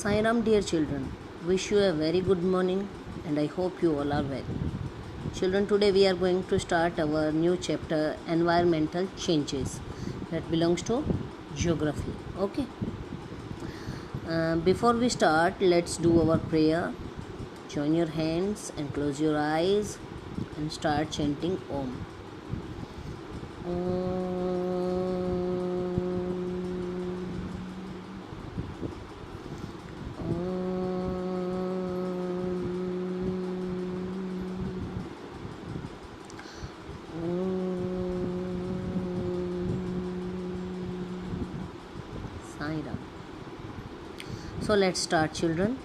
Sai Ram, dear children. Wish you a very good morning and I hope you all are well. Children, today we are going to start our new chapter, Environmental Changes, that belongs to Geography. Okay. Before we start, let's do our prayer. Join your hands and close your eyes and start chanting Om. Sai Ram. So let's start, children.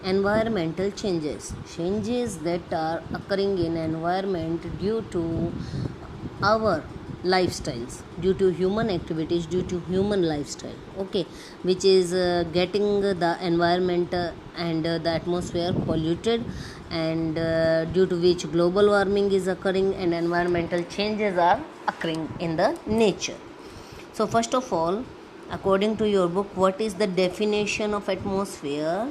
Environmental changes. Changes that are occurring in environment due to our lifestyles, due to human activities, due to human lifestyle. Okay, which is getting the environment and the atmosphere polluted, and due to which global warming is occurring and environmental changes are occurring in the nature. So first of all, according to your book, what is the definition of atmosphere?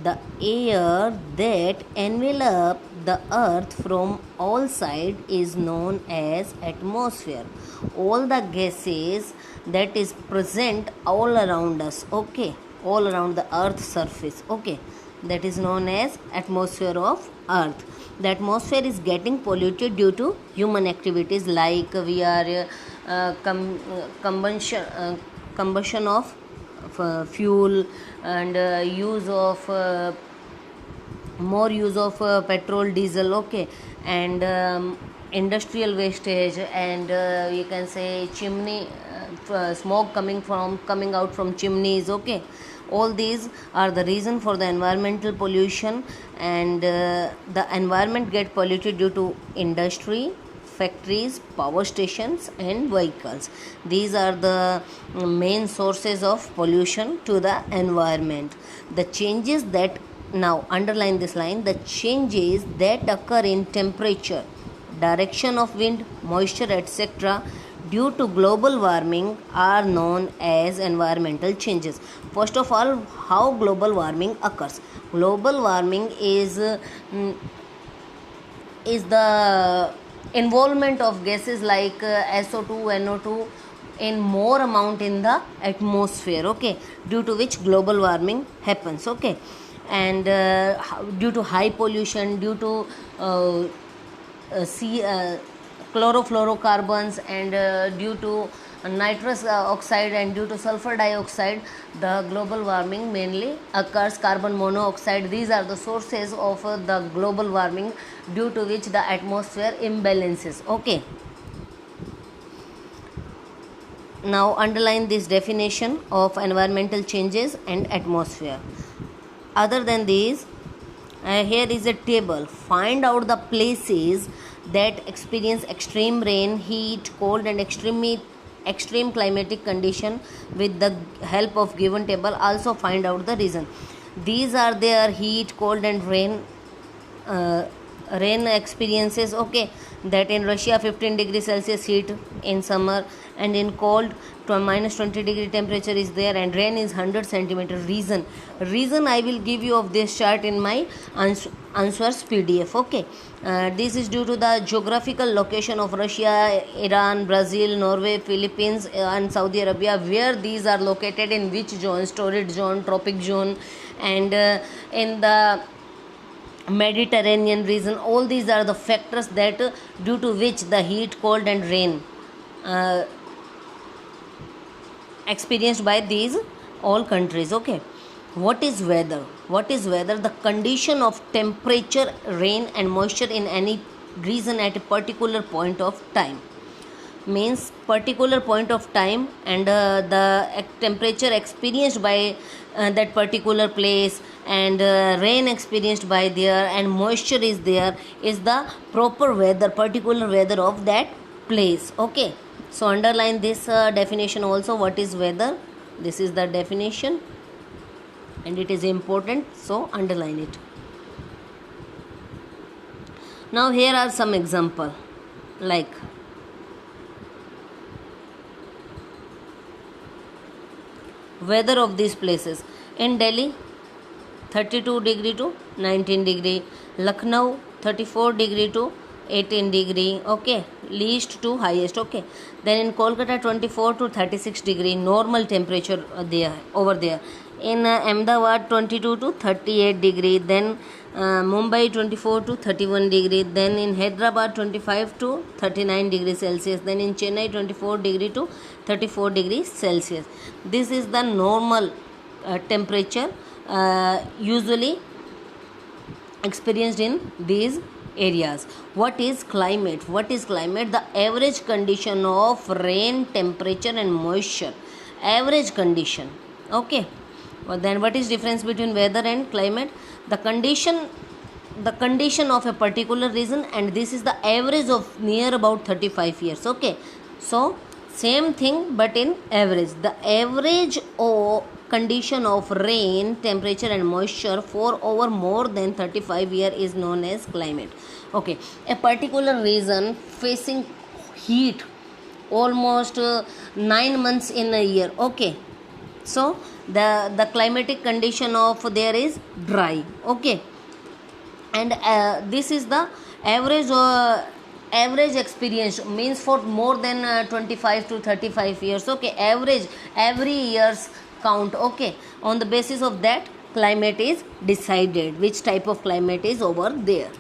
The air that envelop the earth from all sides is known as atmosphere. All the gases that is present all around us, okay, all around the earth's surface, okay, that is known as atmosphere of earth. The atmosphere is getting polluted due to human activities, like we are combustion of fuel and more use of petrol, diesel, okay, and industrial wastage, and you can say chimney smoke coming out from chimneys, okay. All these are the reason for the environmental pollution, and the environment get polluted due to industry, factories, power stations and vehicles. These are the main sources of pollution to the environment. The changes that, now underline this line, the changes that occur in temperature, direction of wind, moisture, etc. due to global warming are known as environmental changes. First of all, how global warming occurs? Global warming is the involvement of gases like SO2, NO2 in more amount in the atmosphere, okay, due to which global warming happens, okay. And due to high pollution, due to chlorofluorocarbons, and due to nitrous oxide and due to sulfur dioxide, the global warming mainly occurs. Carbon monoxide, these are the sources of the global warming, due to which the atmosphere imbalances, okay. Now underline this definition of environmental changes and atmosphere. Other than these, here is a table. Find out the places that experience extreme rain, heat, cold and extreme climatic condition with the help of given table. Also find out the reason. These are their heat, cold and rain experiences, okay. That in Russia 15 degrees Celsius heat in summer, and in cold minus 20 degree temperature is there, and rain is 100 centimeter. Reason I will give you of this chart in my answers PDF, okay. This is due to the geographical location of Russia, Iran, Brazil, Norway, Philippines and Saudi Arabia, where these are located, in which zone, torrid zone, tropic zone, and in the Mediterranean region. All these are the factors that due to which the heat, cold and rain experienced by these all countries, okay. What is weather? The condition of temperature, rain and moisture in any region at a particular point of time. Means particular point of time, and the temperature experienced by that particular place, and rain experienced by there, and moisture is there, is the proper weather, particular weather of that place, okay. So underline this definition also. What is weather? This is the definition and it is important, so underline it. Now here are some example, like weather of these places. In Delhi, 32 degree to 19 degree, Lucknow 34 degree to 18 degree, okay, least to highest, okay. Then in Kolkata 24 to 36 degree normal temperature there over there. In Ahmedabad 22 to 38 degree, then Mumbai 24 to 31 degree, then in Hyderabad 25 to 39 degrees Celsius, then in Chennai 24 degree to 34 degrees Celsius. This is the normal temperature usually experienced in these areas. What is climate? What is climate? The average condition of rain, temperature and moisture. Average condition, okay. Well, then what is difference between weather and climate? The condition of a particular region, and this is the average of near about 35 years, okay. So same thing but in average. The average condition of rain, temperature and moisture for over more than 35 years is known as climate, okay. A particular region facing heat almost 9 months in a year, okay. So the climatic condition of there is dry, okay. And this is the average experience, means for more than 25 to 35 years, okay. Average every year's count, okay. On the basis of that, climate is decided, which type of climate is over there.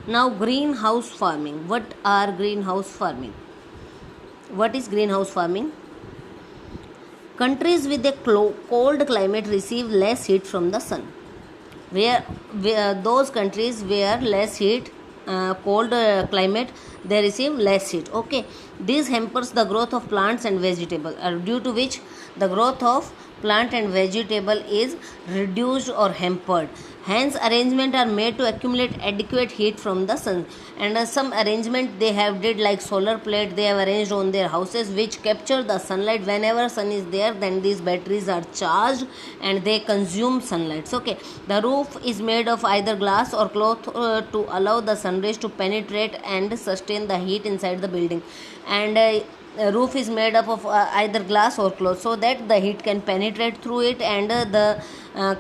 Now greenhouse farming. What are greenhouse farming? What is greenhouse farming? Countries with a cold climate receive less heat from the sun. Where those countries where less heat, cold climate, they receive less heat, okay. This hampers the growth of plants and vegetables, due to which the growth of plant and vegetable is reduced or hampered. Hence arrangements are made to accumulate adequate heat from the sun, and some arrangement they have did like solar plate they have arranged on their houses which capture the sunlight. Whenever sun is there, then these batteries are charged and they consume sunlight, okay. The roof is made of either glass or cloth to allow the sun rays to penetrate and sustain the heat inside the building. And roof is made up of either glass or cloth, so that the heat can penetrate through it and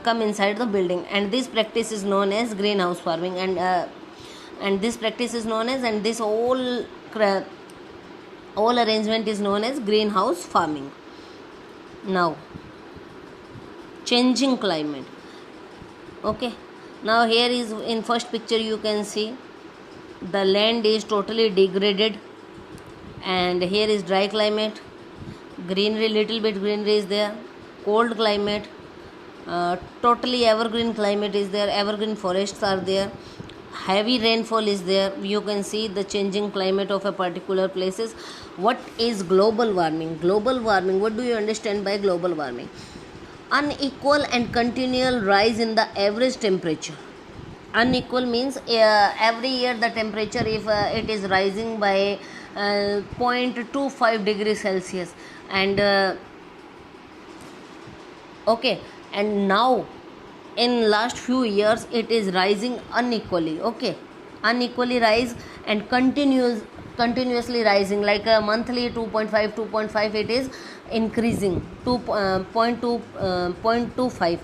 come inside the building. And this practice is known as greenhouse farming, and this practice is known as, and this whole arrangement is known as greenhouse farming. Now changing climate, okay. Now here is in first picture you can see the land is totally degraded, and here is dry climate, greenery, little bit greenery is there. Cold climate, totally evergreen climate is there, evergreen forests are there. Heavy rainfall is there. You can see the changing climate of a particular places. What is global warming? Global warming, what do you understand by global warming? Unequal and continual rise in the average temperature. Unequal means every year the temperature, if it is rising by 0.25 degrees Celsius, and okay, and now in last few years it is rising unequally, okay. Unequally rise and continuously rising, like a monthly 2.5 it is increasing. 0.25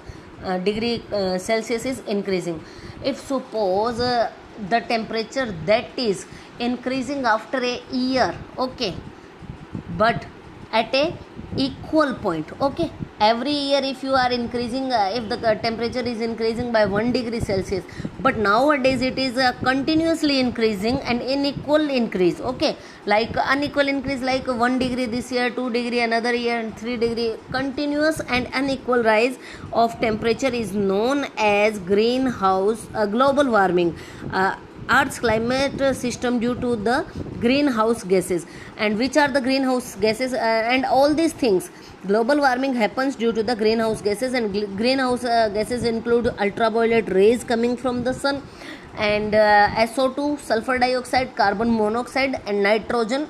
degree Celsius is increasing. If suppose the temperature that is increasing after a year, okay, but at a equal point, okay. Every year if you are increasing, if the temperature is increasing by 1 degree Celsius, but nowadays it is continuously increasing and unequal increase, okay. Like unequal increase, like 1 degree this year, 2 degree another year, and 3 degree. Continuous and unequal rise of temperature is known as greenhouse global warming. Earth's climate system due to the greenhouse gases. And which are the greenhouse gases? And all these things, global warming happens due to the greenhouse gases, and greenhouse gases include ultraviolet rays coming from the sun, and SO2, sulfur dioxide, carbon monoxide, and nitrogen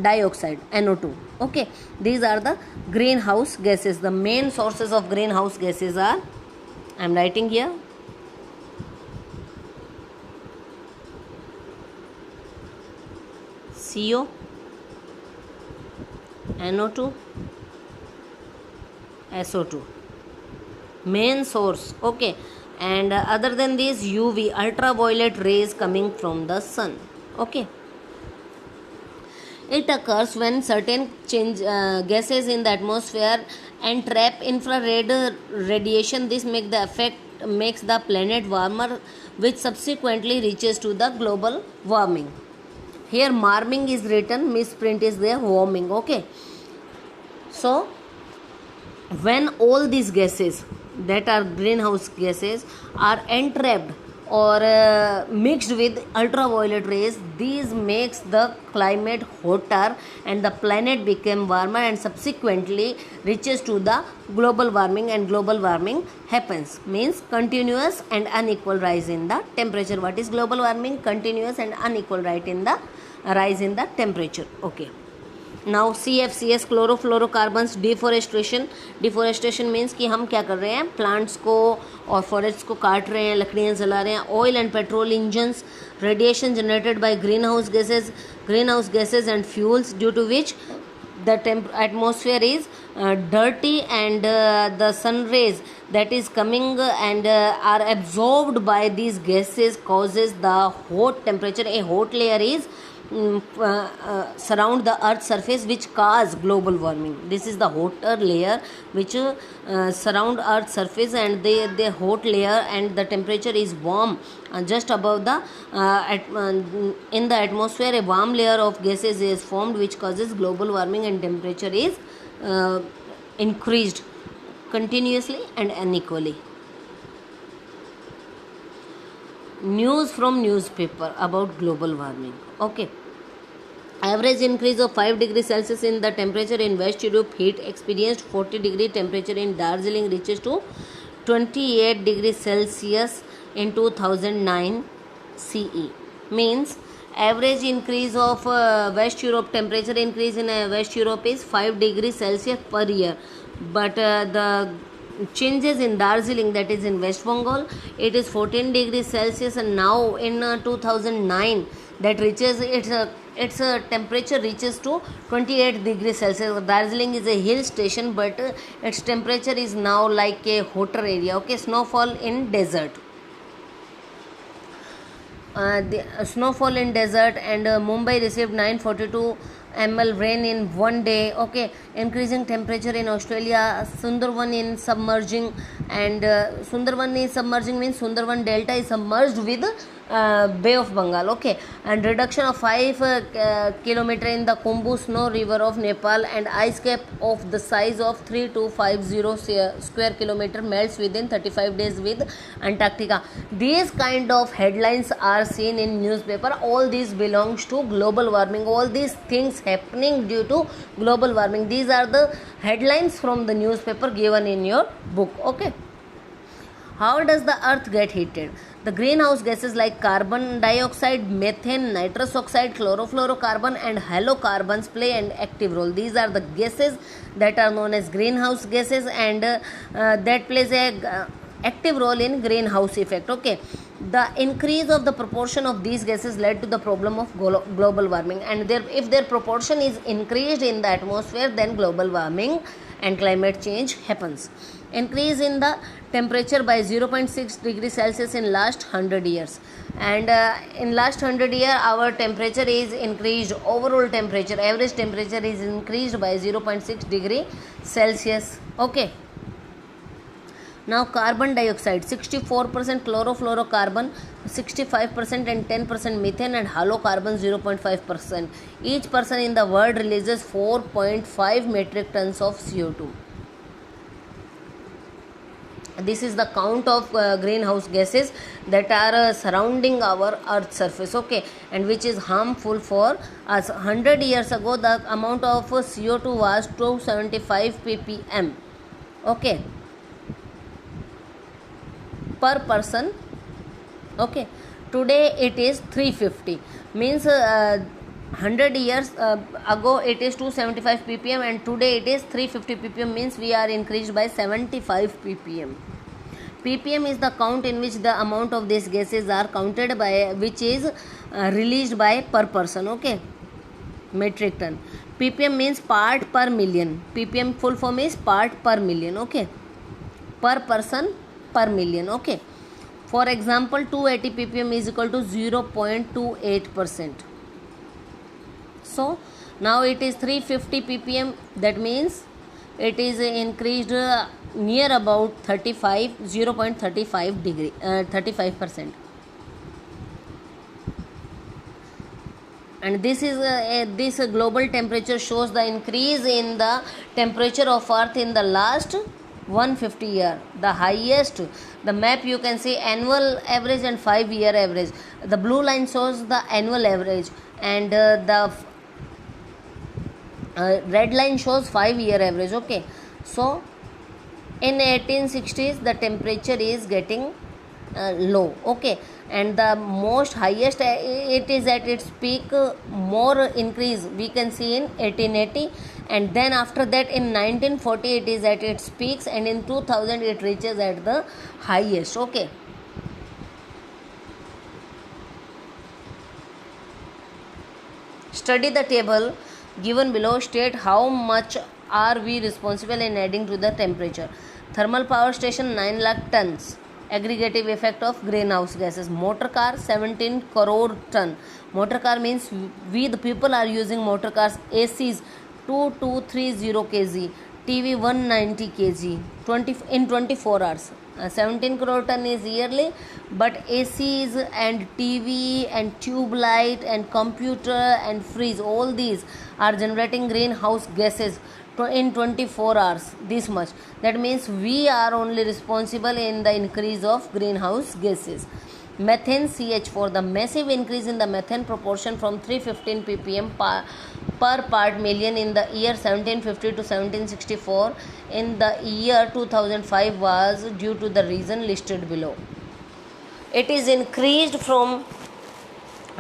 dioxide, NO2, okay. These are the greenhouse gases. The main sources of greenhouse gases are, I am writing here, CO, NO2, SO2, main source. Okay, and other than this, UV, ultraviolet rays coming from the sun. Okay, it occurs when certain gases in the atmosphere and trap infrared radiation. This makes the planet warmer, which subsequently reaches to the global warming. Here marming is written, misprint is there, warming. Okay, so when all these gases that are greenhouse gases are entrapped or mixed with ultraviolet rays, these makes the climate hotter and the planet become warmer and subsequently reaches to the global warming, and global warming happens means continuous and unequal rise in the temperature. What is global warming? Continuous and unequal rise in the temperature. Okay, now CFCs, chlorofluorocarbons, deforestation means कि हम क्या कर रहे हैं, plants को और forest को काट रहे हैं, लकड़ियाँ जला रहे हैं. Oil and petrol engines, radiation generated by greenhouse gases and fuels due to which the atmosphere is dirty, and the sun rays that is coming and are absorbed by these gases causes the hot temperature. A hot layer is surround the earth's surface, which cause global warming. This is the hotter layer which surround earth's surface, and the hot layer and the temperature is warm just above the in the atmosphere. A warm layer of gases is formed, which causes global warming, and temperature is increased continuously and unequally. News from newspaper about global warming. Okay, average increase of 5 degrees Celsius in the temperature in West Europe. Heat experienced 40 degree temperature in Darjeeling reaches to 28 degrees Celsius in 2009 CE. Means average increase of West Europe, temperature increase in West Europe is 5 degrees Celsius per year, but the changes in Darjeeling, that is in West Bengal, it is 14 degrees Celsius, and now in 2009 that reaches its temperature reaches to 28 degrees Celsius. Darjeeling is a hill station, but its temperature is now like a hotter area. Okay, snowfall in desert. The snowfall in desert, and Mumbai received 942 ml rain in one day. Okay, increasing temperature in Australia. Sundarban in submerging, and Sundarban is submerging means Sundarban Delta is submerged with Bay of Bengal. Okay, and reduction of 5 kilometer in the Khumbu snow river of Nepal, and ice cap of the size of 3250 square kilometer melts within 35 days with Antarctica. These kind of headlines are seen in newspaper. All these belongs to global warming. All these things happening due to global warming. These are the headlines from the newspaper given in your book. Okay, how does the earth get heated? The greenhouse gases like carbon dioxide, methane, nitrous oxide, chlorofluorocarbon and halocarbons play an active role. These are the gases that are known as greenhouse gases, and that plays a active role in greenhouse effect. Okay, the increase of the proportion of these gases led to the problem of global warming, and if their proportion is increased in the atmosphere, then global warming and climate change happens. Increase in the temperature by 0.6 degrees Celsius in last 100 years, and in last 100 years our temperature is increased. Overall temperature, average temperature is increased by 0.6 degree Celsius. Okay, now carbon dioxide 64%, chlorofluorocarbon 65% and 10% methane, and halocarbon 0.5%. Each person in the world releases 4.5 metric tons of CO2. This is the count of greenhouse gases that are surrounding our earth's surface. Okay, and which is harmful for us. 100 years ago the amount of CO2 was 275 ppm. Okay, per person. Okay, today it is 350, means 100 years ago it is 275 ppm and today it is 350 ppm, means we are increased by 75 ppm. ppm is the count in which the amount of these gases are counted by, which is released by per person. Okay, metric ton. ppm means part per million. ppm full form is part per million. Okay, per person per million. Okay, for example 280 ppm is equal to 0.28%. So now it is 350 ppm, that means it is increased near about 0.35 degree 35%. And this is this global temperature shows the increase in the temperature of earth in the last 150 year. The highest, the map you can see annual average and 5-year average. The blue line shows the annual average, and the red line shows 5-year average. Okay, so in 1860s the temperature is getting low. Okay, and the most highest it is at its peak, more increase we can see in 1880, and then after that in 1940 it is at its peaks, and in 2000 it reaches at the highest. Okay, study the table given below. State how much are we responsible in adding to the temperature. Thermal power station 9 lakh tons. Aggregative effect of greenhouse gases. Motor car 17 crore ton. Motor car means we the people are using motor cars. ACs 2230 kg. TV 190 kg 24 hours. 17 crore ton is yearly, but ACs and TV and tube light and computer and fridge, all these are generating greenhouse gases in 24 hours, this much. That means we are only responsible in the increase of greenhouse gases. Methane CH4, the massive increase in the methane proportion from 315 ppm per part million in the year 1750 to 1764 in the year 2005 was due to the reason listed below. It is increased from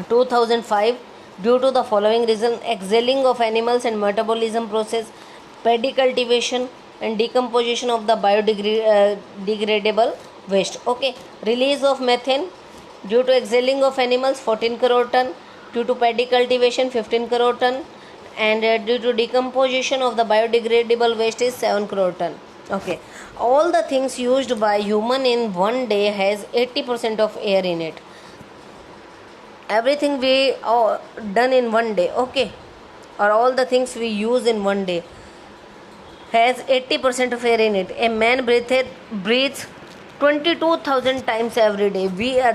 2005 due to the following reason: exhaling of animals and metabolism process, paddy cultivation and decomposition of the biodegradable waste. Okay, release of methane due to exhaling of animals 14 crore ton, due to paddy cultivation 15 crore ton, and due to decomposition of the biodegradable waste is 7 crore ton. Okay, all the things used by human in one day has 80% of air in it. Everything we done in one day, okay, or all the things we use in one day has 80% of air in it. A man breathes 22,000 times every day.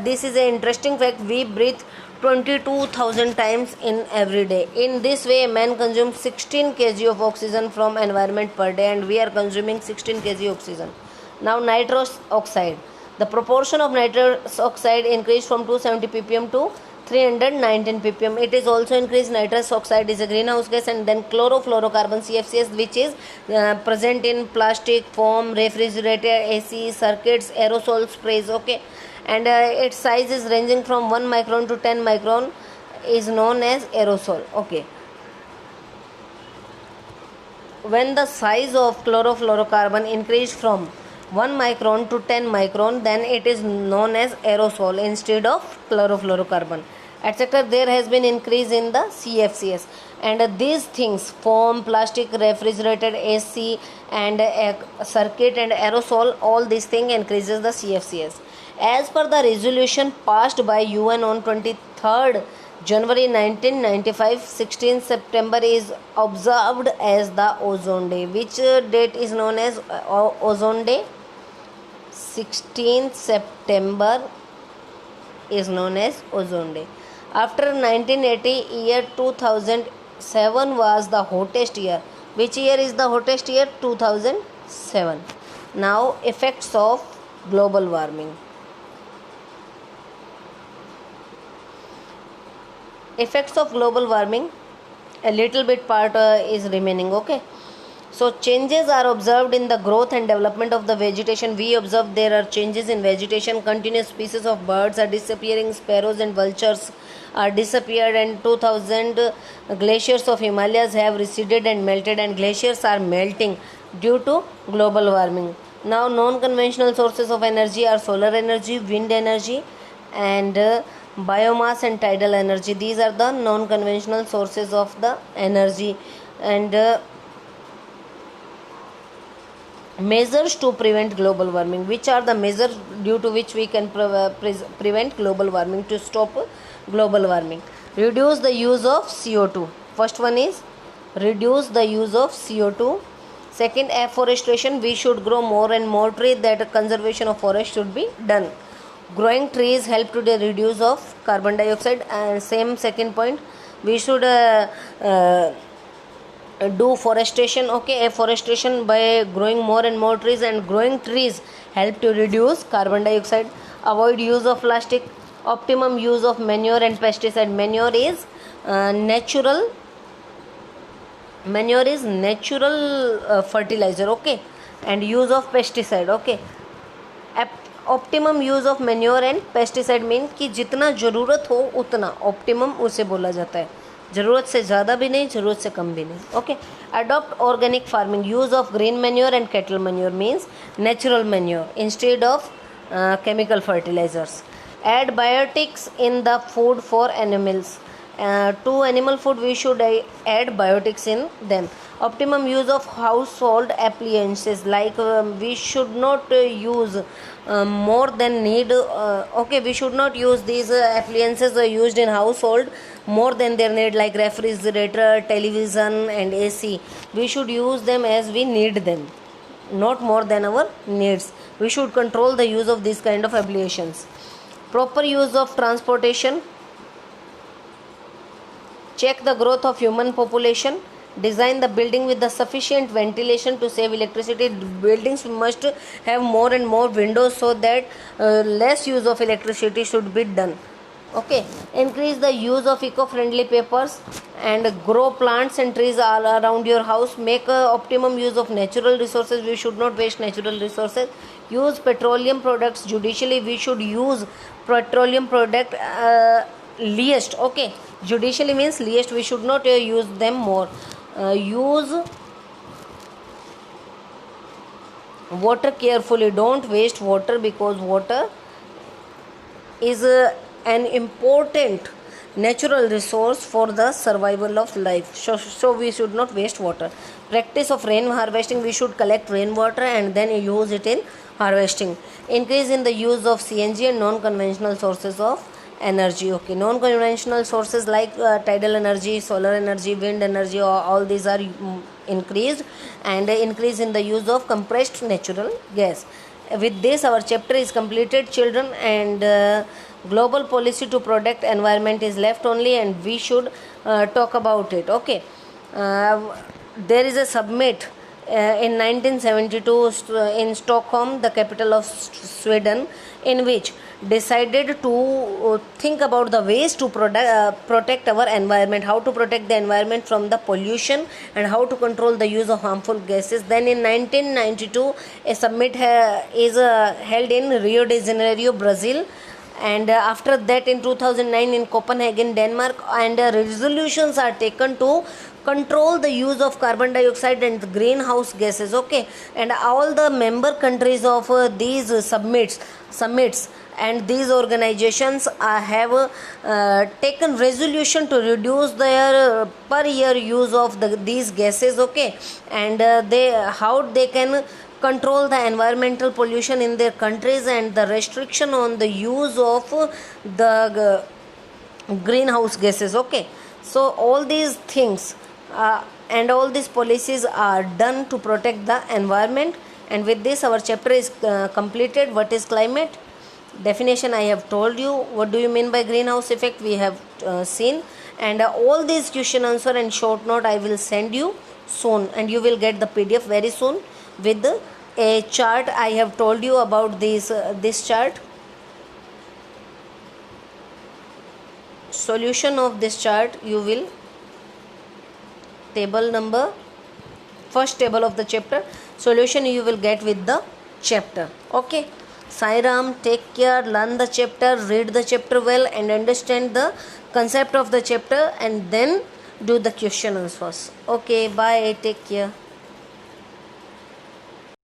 This is an interesting fact. We breathe 22,000 times in every day. In this way, a man consumes 16 kg of oxygen from environment per day, and we are consuming 16 kg oxygen. Now, nitrous oxide. The proportion of nitrous oxide increased from 270 ppm to 319 ppm. It is also increased. Nitrous oxide is a greenhouse gas. And then chlorofluorocarbon CFCs, which is present in plastic, foam, refrigerator, AC, circuits, aerosol sprays. Okay, and its size is ranging from 1 micron to 10 micron, is known as aerosol. Okay, when the size of chlorofluorocarbon increased from 1 micron to 10 micron, then it is known as aerosol instead of chlorofluorocarbon, etc. There has been increase in the CFCs, and these things, foam, plastic, refrigerated, AC and circuit and aerosol, all these things increases the CFCs. As per the resolution passed by UN on 23rd January 1995, 16th September is observed as the Ozone Day. Which date is known as Ozone Day? 16th September is known as Ozone Day. After 1980, year 2007 was the hottest year. Which year is the hottest year? 2007. Now, effects of global warming. Effects of global warming, a little bit part is remaining. Okay, so changes are observed in the growth and development of the vegetation. We observe there are changes in vegetation. Continuous species of birds are disappearing. Sparrows and vultures are disappeared, and 2000 glaciers of Himalayas have receded and melted, and glaciers are melting due to global warming. Now, non-conventional sources of energy are solar energy, wind energy, and biomass and tidal energy. These are the non-conventional sources of the energy. And measures to prevent global warming. Which are the measures due to which we can prevent global warming, to stop global warming? Reduce the use of CO2. First one is reduce the use of CO2. Second, afforestation. We should grow more and more trees. That conservation of forest should be done. Growing trees help to the reduce of carbon dioxide. And same second point, we should do forestation. Okay, afforestation by growing more and more trees, and growing trees help to reduce carbon dioxide. Avoid use of plastic. Optimum use of manure and pesticide. Manure is natural fertilizer. Okay, and use of pesticide. Okay, optimum use of manure and pesticide mean कि जितना ज़रूरत हो उतना optimum उसे बोला जाता है, ज़रूरत से ज़्यादा भी नहीं, ज़रूरत से कम भी नहीं. Okay. Adopt organic farming. Use of green manure and cattle manure means natural manure instead of chemical fertilizers. Add biotics in the food for animals. To animal food we should add biotics in them. Optimum use of household appliances, like we should not use more than need. Okay, we should not use these appliances used in household more than their need, like refrigerator, television and AC. We should use them as we need them, not more than our needs. We should control the use of these kind of applications. Proper use of transportation. Check the growth of human population. Design the building with the sufficient ventilation to save electricity. Buildings must have more and more windows so that less use of electricity should be done. Okay. Increase the use of eco-friendly papers and grow plants and trees all around your house. Make optimum use of natural resources. We should not waste natural resources. Use petroleum products judicially. We should use petroleum product least. Okay, judicially means least. We should not use them more. Use water carefully. Don't waste water, because water is an important natural resource for the survival of life. So we should not waste water. Practice of rain harvesting. We should collect rainwater and then use it in harvesting. Increase in the use of CNG and non-conventional sources of energy. Okay, non-conventional sources like tidal energy, solar energy, wind energy, all these are increased, and increase in the use of compressed natural gas. With this our chapter is completed, children, and global policy to protect environment is left only, and we should talk about it. Okay, there is a summit in 1972 in Stockholm, the capital of Sweden, in which decided to think about the ways to protect our environment, how to protect the environment from the pollution, and how to control the use of harmful gases. Then in 1992 a summit is held in Rio de Janeiro, Brazil, and after that in 2009 in Copenhagen, Denmark, and resolutions are taken to control the use of carbon dioxide and the greenhouse gases. Okay, and all the member countries of these summits and these organizations have taken resolution to reduce their per year use of these gases. Okay, and how they can control the environmental pollution in their countries, and the restriction on the use of the greenhouse gases. Okay, so all these things and all these policies are done to protect the environment. And with this our chapter is completed. What is climate? Definition I have told you. What do you mean by greenhouse effect? We have seen, and all these question answer and short note I will send you soon, and you will get the PDF very soon with a chart. I have told you about this chart. Solution of this chart you will table number, first table of the chapter, solution you will get with the chapter. Okay, Sai Ram, take care, learn the chapter, read the chapter well, and understand the concept of the chapter, and then do the question answers. Okay, bye, take care.